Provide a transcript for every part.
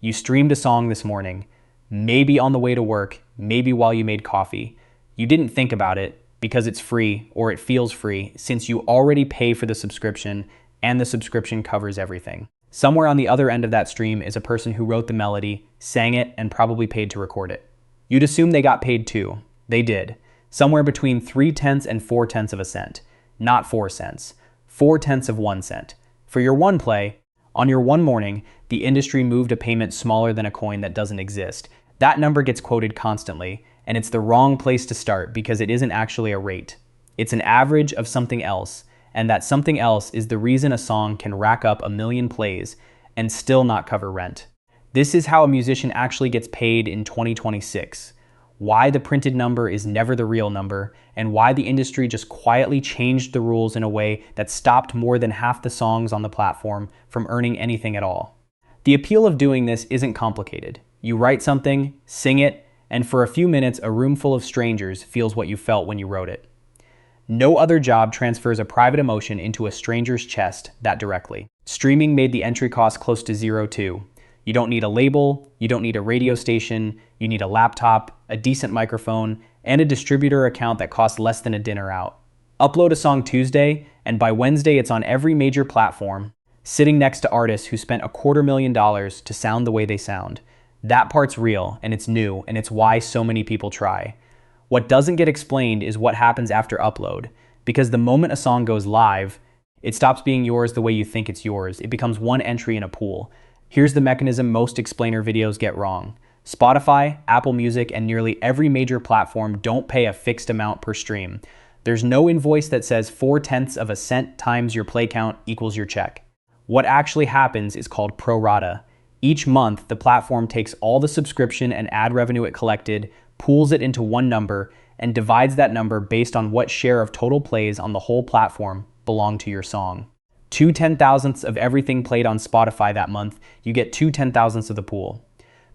You streamed a song this morning, maybe on the way to work, maybe while you made coffee. You didn't think about it because it's free or it feels free since you already pay for the subscription and the subscription covers everything. Somewhere on the other end of that stream is a person who wrote the melody, sang it, and probably paid to record it. You'd assume they got paid too. They did. Somewhere between 3/10 and 4/10 of a cent. Not 4 cents. 4/10 of 1 cent. For your one play, on your one morning, the industry moved a payment smaller than a coin that doesn't exist. That number gets quoted constantly, and it's the wrong place to start because it isn't actually a rate. It's an average of something else, and that something else is the reason a song can rack up 1 million plays and still not cover rent. This is how a musician actually gets paid in 2026. Why the printed number is never the real number, and why the industry just quietly changed the rules in a way that stopped more than half the songs on the platform from earning anything at all. The appeal of doing this isn't complicated. You write something, sing it, and for a few minutes a room full of strangers feels what you felt when you wrote it. No other job transfers a private emotion into a stranger's chest that directly. Streaming made the entry cost close to zero too. You don't need a label, you don't need a radio station, you need a laptop, a decent microphone, and a distributor account that costs less than a dinner out. Upload a song Tuesday, and by Wednesday it's on every major platform, sitting next to artists who spent $250,000 to sound the way they sound. That part's real, and it's new, and it's why so many people try. What doesn't get explained is what happens after upload, because the moment a song goes live, it stops being yours the way you think it's yours. It becomes one entry in a pool. Here's the mechanism most explainer videos get wrong. Spotify, Apple Music, and nearly every major platform don't pay a fixed amount per stream. There's no invoice that says 4/10 of a cent times your play count equals your check. What actually happens is called pro-rata. Each month, the platform takes all the subscription and ad revenue it collected, pools it into one number, and divides that number based on what share of total plays on the whole platform belong to your song. 2/10,000ths of everything played on Spotify that month, you get 2/10,000ths of the pool.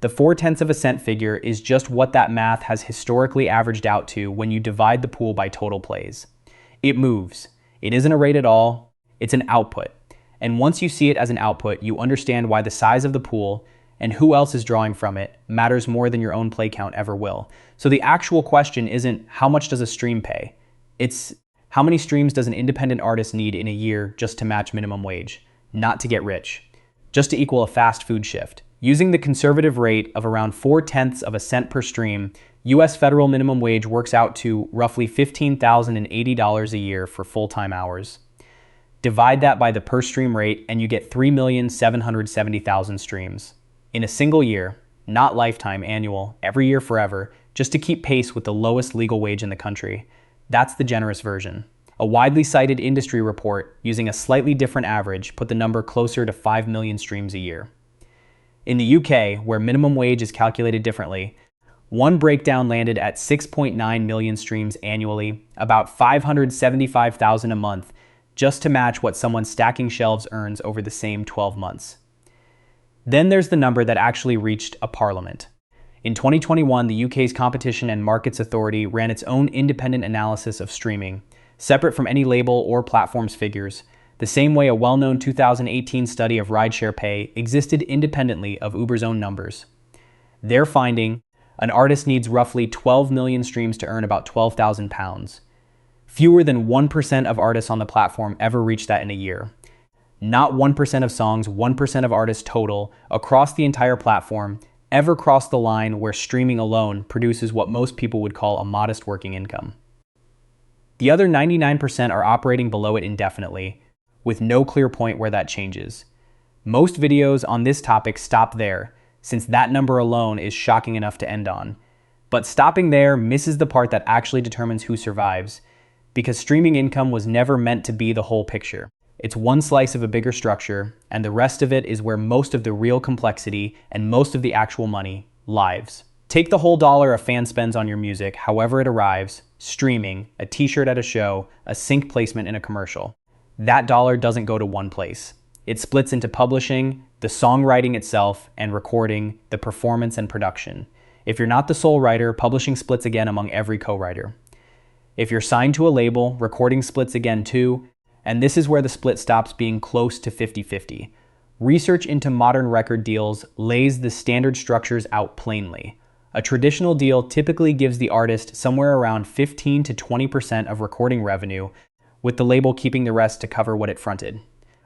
The 4/10 of a cent figure is just what that math has historically averaged out to when you divide the pool by total plays. It moves. It isn't a rate at all, it's an output. And once you see it as an output, you understand why the size of the pool and who else is drawing from it matters more than your own play count ever will. So the actual question isn't how much does a stream pay? It's how many streams does an independent artist need in a year just to match minimum wage? Not to get rich, just to equal a fast food shift. Using the conservative rate of around 4/10 of a cent per stream, US federal minimum wage works out to roughly $15,080 a year for full-time hours. Divide that by the per stream rate and you get 3,770,000 streams. In a single year, not lifetime, annual, every year forever, just to keep pace with the lowest legal wage in the country. That's the generous version. A widely cited industry report using a slightly different average put the number closer to 5 million streams a year. In the UK, where minimum wage is calculated differently, one breakdown landed at 6.9 million streams annually, about 575,000 a month, just to match what someone stacking shelves earns over the same 12 months. Then there's the number that actually reached a parliament. In 2021, the UK's Competition and Markets Authority ran its own independent analysis of streaming, separate from any label or platform's figures, the same way a well-known 2018 study of rideshare pay existed independently of Uber's own numbers. Their finding, an artist needs roughly 12 million streams to earn about £12,000. Fewer than 1% of artists on the platform ever reach that in a year. Not 1% of songs, 1% of artists total, across the entire platform, ever cross the line where streaming alone produces what most people would call a modest working income. The other 99% are operating below it indefinitely, with no clear point where that changes. Most videos on this topic stop there, since that number alone is shocking enough to end on. But stopping there misses the part that actually determines who survives, because streaming income was never meant to be the whole picture. It's one slice of a bigger structure, and the rest of it is where most of the real complexity and most of the actual money lives. Take the whole dollar a fan spends on your music, however it arrives, streaming, a t-shirt at a show, a sync placement in a commercial. That dollar doesn't go to one place. It splits into publishing, the songwriting itself, and recording, the performance and production. If you're not the sole writer, publishing splits again among every co-writer. If you're signed to a label, recording splits again too, and this is where the split stops being close to 50-50. Research into modern record deals lays the standard structures out plainly. A traditional deal typically gives the artist somewhere around 15 to 20% of recording revenue, with the label keeping the rest to cover what it fronted.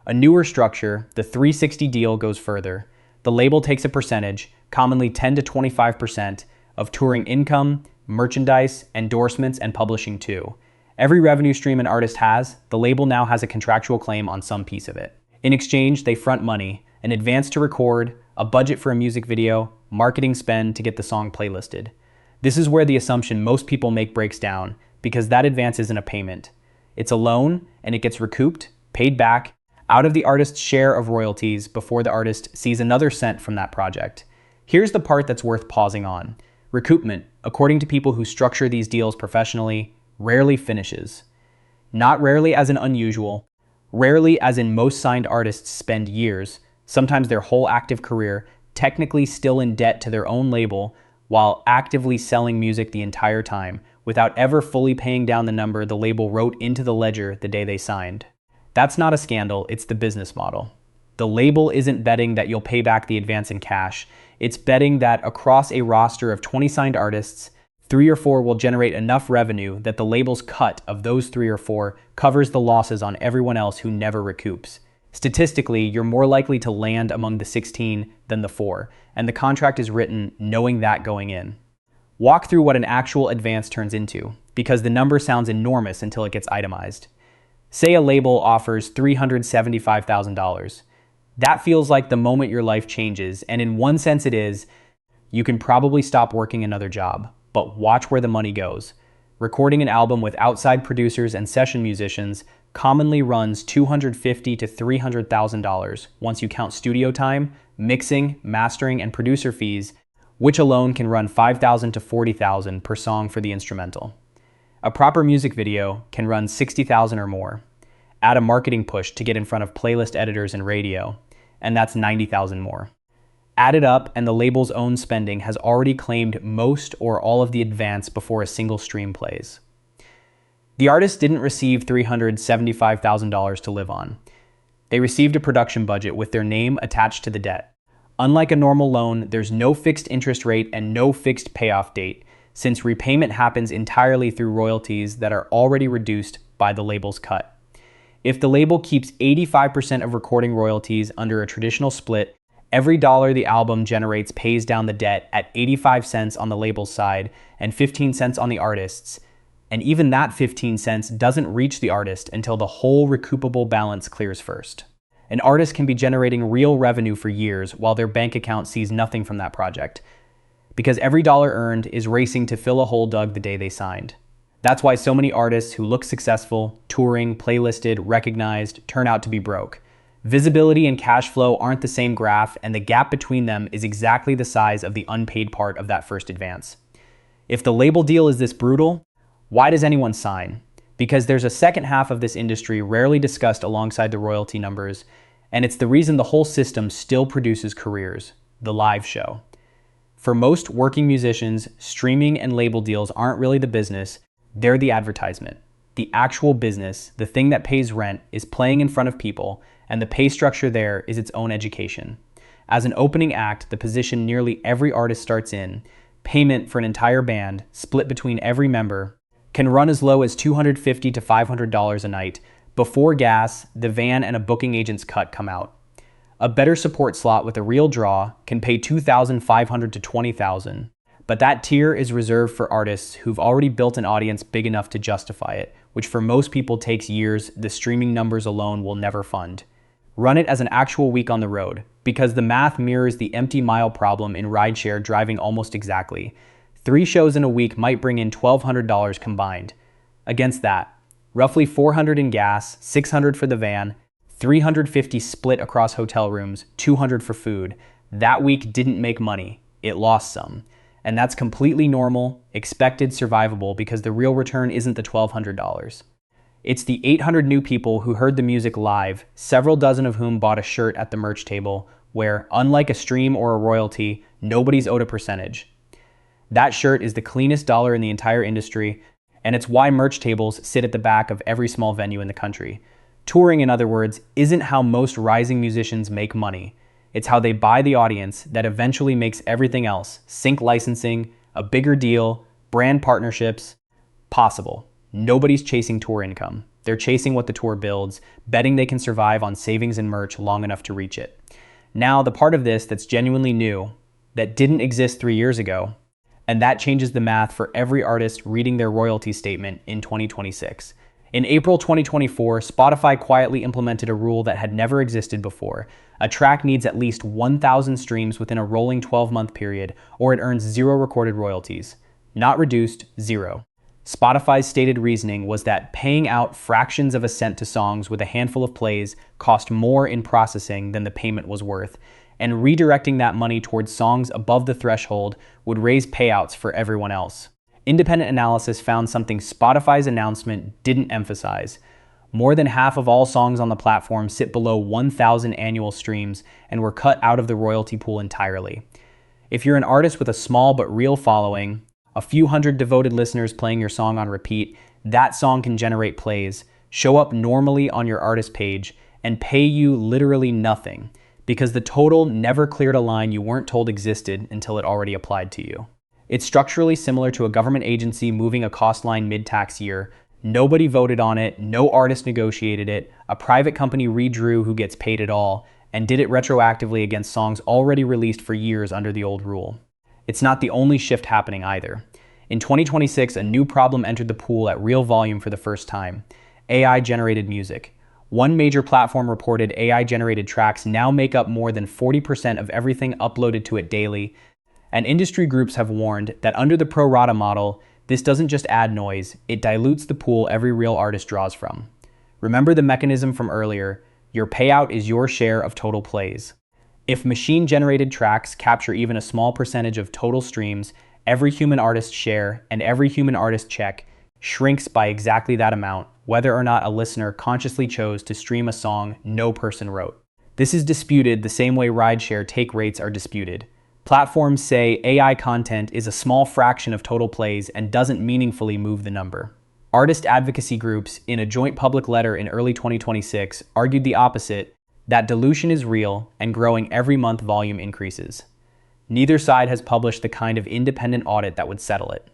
A newer structure, the 360 deal, goes further. The label takes a percentage, commonly 10 to 25%, of touring income, merchandise, endorsements, and publishing too. Every revenue stream an artist has, the label now has a contractual claim on some piece of it. In exchange, they front money, an advance to record, a budget for a music video, marketing spend to get the song playlisted. This is where the assumption most people make breaks down, because that advance isn't a payment. It's a loan, and it gets recouped, paid back, out of the artist's share of royalties before the artist sees another cent from that project. Here's the part that's worth pausing on. Recoupment, according to people who structure these deals professionally, rarely finishes. Not rarely as in unusual, rarely as in most signed artists spend years, sometimes their whole active career, technically still in debt to their own label, while actively selling music the entire time, without ever fully paying down the number the label wrote into the ledger the day they signed. That's not a scandal, it's the business model. The label isn't betting that you'll pay back the advance in cash. It's betting that across a roster of 20 signed artists, 3 or 4 will generate enough revenue that the label's cut of those 3 or 4 covers the losses on everyone else who never recoups. Statistically, you're more likely to land among the 16 than the 4, and the contract is written knowing that going in. Walk through what an actual advance turns into, because the number sounds enormous until it gets itemized. Say a label offers $375,000. That feels like the moment your life changes, and in one sense it is. You can probably stop working another job, but watch where the money goes. Recording an album with outside producers and session musicians commonly runs $250,000 to $300,000 once you count studio time, mixing, mastering, and producer fees, which alone can run $5,000 to $40,000 per song for the instrumental. A proper music video can run $60,000 or more. Add a marketing push to get in front of playlist editors and radio, and that's $90,000 more. Add it up, and the label's own spending has already claimed most or all of the advance before a single stream plays. The artist didn't receive $375,000 to live on. They received a production budget with their name attached to the debt. Unlike a normal loan, there's no fixed interest rate and no fixed payoff date, since repayment happens entirely through royalties that are already reduced by the label's cut. If the label keeps 85% of recording royalties under a traditional split, every dollar the album generates pays down the debt at 85 cents on the label's side and 15 cents on the artist's, and even that 15 cents doesn't reach the artist until the whole recoupable balance clears first. An artist can be generating real revenue for years while their bank account sees nothing from that project, because every dollar earned is racing to fill a hole dug the day they signed. That's why so many artists who look successful, touring, playlisted, recognized, turn out to be broke. Visibility and cash flow aren't the same graph, and the gap between them is exactly the size of the unpaid part of that first advance. If the label deal is this brutal, why does anyone sign? Because there's a second half of this industry rarely discussed alongside the royalty numbers, and it's the reason the whole system still produces careers: the live show. For most working musicians, streaming and label deals aren't really the business, they're the advertisement. The actual business, the thing that pays rent, is playing in front of people, and the pay structure there is its own education. As an opening act, the position nearly every artist starts in, payment for an entire band, split between every member, can run as low as $250 to $500 a night. Before gas, the van, and a booking agent's cut come out. A better support slot with a real draw can pay $2,500 to $20,000, but that tier is reserved for artists who've already built an audience big enough to justify it, which for most people takes years the streaming numbers alone will never fund. Run it as an actual week on the road, because the math mirrors the empty mile problem in rideshare driving almost exactly. 3 shows in a week might bring in $1,200 combined. Against that, roughly $400 in gas, $600 for the van, $350 split across hotel rooms, $200 for food. That week didn't make money, it lost some. And that's completely normal, expected, survivable, because the real return isn't the $1,200. It's the 800 new people who heard the music live, several dozen of whom bought a shirt at the merch table, where, unlike a stream or a royalty, nobody's owed a percentage. That shirt is the cleanest dollar in the entire industry, and it's why merch tables sit at the back of every small venue in the country. Touring, in other words, isn't how most rising musicians make money. It's how they buy the audience that eventually makes everything else, sync licensing, a bigger deal, brand partnerships, possible. Nobody's chasing tour income. They're chasing what the tour builds, betting they can survive on savings and merch long enough to reach it. Now, the part of this that's genuinely new, that didn't exist 3 years ago, and that changes the math for every artist reading their royalty statement in 2026. In April 2024, Spotify quietly implemented a rule that had never existed before. A track needs at least 1,000 streams within a rolling 12-month period, or it earns 0 recorded royalties. Not reduced, 0. Spotify's stated reasoning was that paying out fractions of a cent to songs with a handful of plays cost more in processing than the payment was worth, and redirecting that money towards songs above the threshold would raise payouts for everyone else. Independent analysis found something Spotify's announcement didn't emphasize. More than half of all songs on the platform sit below 1,000 annual streams and were cut out of the royalty pool entirely. If you're an artist with a small but real following, a few hundred devoted listeners playing your song on repeat, that song can generate plays, show up normally on your artist page, and pay you literally nothing, because the total never cleared a line you weren't told existed until it already applied to you. It's structurally similar to a government agency moving a cost line mid-tax year. Nobody voted on it, no artist negotiated it, a private company redrew who gets paid it all, and did it retroactively against songs already released for years under the old rule. It's not the only shift happening either. In 2026, a new problem entered the pool at real volume for the first time: AI-generated music. One major platform reported AI-generated tracks now make up more than 40% of everything uploaded to it daily, and industry groups have warned that under the pro-rata model, this doesn't just add noise, it dilutes the pool every real artist draws from. Remember the mechanism from earlier: your payout is your share of total plays. If machine-generated tracks capture even a small percentage of total streams, every human artist's share and every human artist check shrinks by exactly that amount, whether or not a listener consciously chose to stream a song no person wrote. This is disputed the same way rideshare take rates are disputed. Platforms say AI content is a small fraction of total plays and doesn't meaningfully move the number. Artist advocacy groups, in a joint public letter in early 2026, argued the opposite, that dilution is real and growing every month volume increases. Neither side has published the kind of independent audit that would settle it.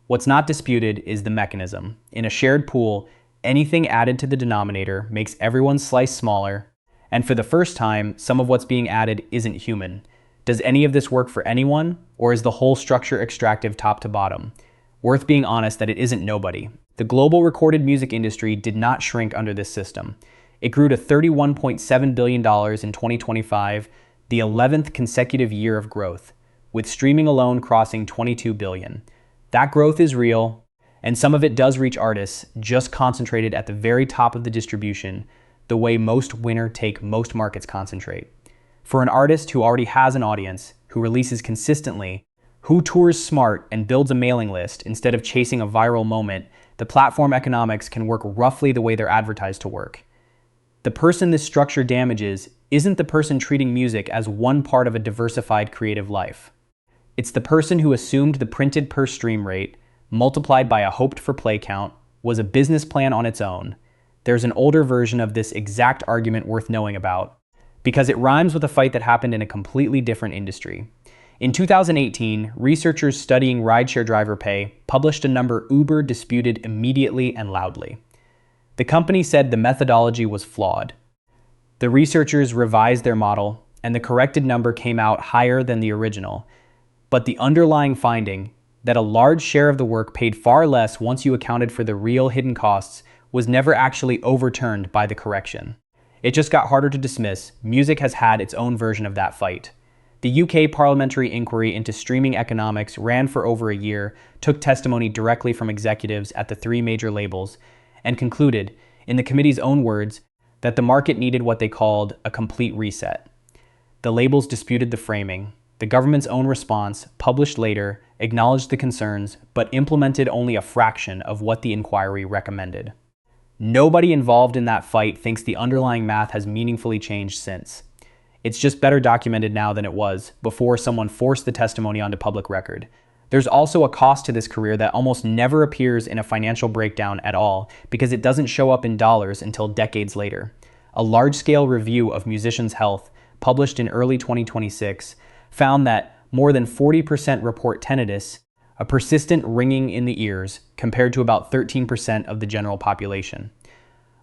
What's not disputed is the mechanism. In a shared pool, anything added to the denominator makes everyone's slice smaller, and for the first time, some of what's being added isn't human. Does any of this work for anyone, or is the whole structure extractive top to bottom? Worth being honest that it isn't nobody. The global recorded music industry did not shrink under this system. It grew to $31.7 billion in 2025, the 11th consecutive year of growth, with streaming alone crossing $22 billion. That growth is real, and some of it does reach artists, just concentrated at the very top of the distribution, the way most winner-take most markets concentrate. For an artist who already has an audience, who releases consistently, who tours smart and builds a mailing list instead of chasing a viral moment, the platform economics can work roughly the way they're advertised to work. The person this structure damages isn't the person treating music as one part of a diversified creative life. It's the person who assumed the printed per stream rate, multiplied by a hoped for play count, was a business plan on its own. There's an older version of this exact argument worth knowing about, because it rhymes with a fight that happened in a completely different industry. In 2018, researchers studying rideshare driver pay published a number Uber disputed immediately and loudly. The company said the methodology was flawed. The researchers revised their model, and the corrected number came out higher than the original. But the underlying finding, that a large share of the work paid far less once you accounted for the real hidden costs, was never actually overturned by the correction. It just got harder to dismiss. Music has had its own version of that fight. The UK parliamentary inquiry into streaming economics ran for over a year, took testimony directly from executives at the 3 major labels, and concluded, in the committee's own words, that the market needed what they called a complete reset. The labels disputed the framing. The government's own response, published later, acknowledged the concerns, but implemented only a fraction of what the inquiry recommended. Nobody involved in that fight thinks the underlying math has meaningfully changed since. It's just better documented now than it was before someone forced the testimony onto public record. There's also a cost to this career that almost never appears in a financial breakdown at all because it doesn't show up in dollars until decades later. A large-scale review of musicians' health, published in early 2026, found that more than 40% report tinnitus, a persistent ringing in the ears, compared to about 13% of the general population.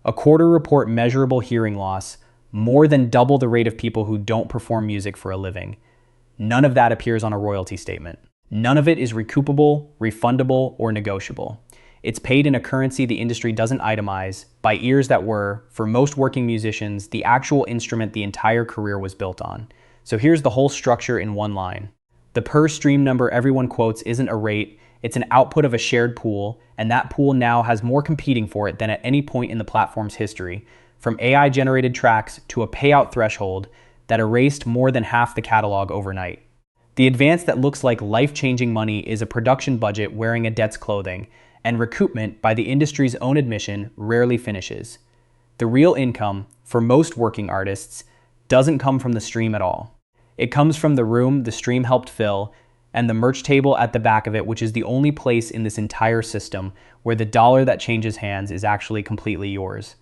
A quarter report measurable hearing loss, more than double the rate of people who don't perform music for a living. None of that appears on a royalty statement. None of it is recoupable, refundable, or negotiable. It's paid in a currency the industry doesn't itemize, by ears that were, for most working musicians, the actual instrument the entire career was built on. So here's the whole structure in one line. The per stream number everyone quotes isn't a rate, it's an output of a shared pool, and that pool now has more competing for it than at any point in the platform's history, from AI-generated tracks to a payout threshold that erased more than half the catalog overnight. The advance that looks like life-changing money is a production budget wearing a debt's clothing, and recoupment, by the industry's own admission, rarely finishes. The real income, for most working artists, doesn't come from the stream at all. It comes from the room the stream helped fill, and the merch table at the back of it, which is the only place in this entire system where the dollar that changes hands is actually completely yours.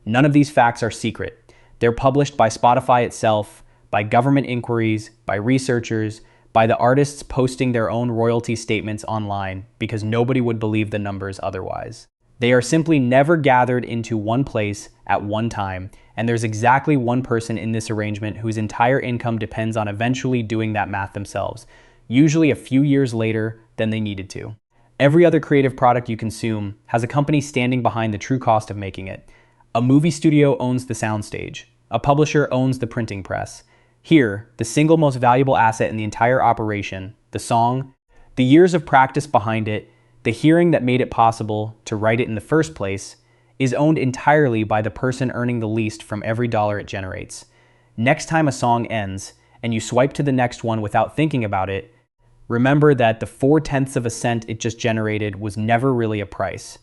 None of these facts are secret. They're published by Spotify itself, by government inquiries, by researchers, by the artists posting their own royalty statements online because nobody would believe the numbers otherwise. They are simply never gathered into one place at one time, and there's exactly one person in this arrangement whose entire income depends on eventually doing that math themselves, usually a few years later than they needed to. Every other creative product you consume has a company standing behind the true cost of making it. A movie studio owns the soundstage. A publisher owns the printing press. Here, the single most valuable asset in the entire operation, the song, the years of practice behind it, the hearing that made it possible to write it in the first place, is owned entirely by the person earning the least from every dollar it generates. Next time a song ends, and you swipe to the next one without thinking about it, remember that the 0.4 of a cent it just generated was never really a price.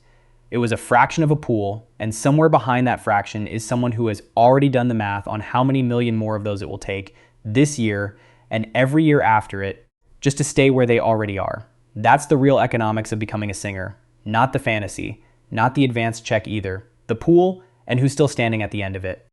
It was a fraction of a pool, and somewhere behind that fraction is someone who has already done the math on how many million more of those it will take this year and every year after it just to stay where they already are. That's the real economics of becoming a singer, not the fantasy, not the advanced check either. The pool and who's still standing at the end of it.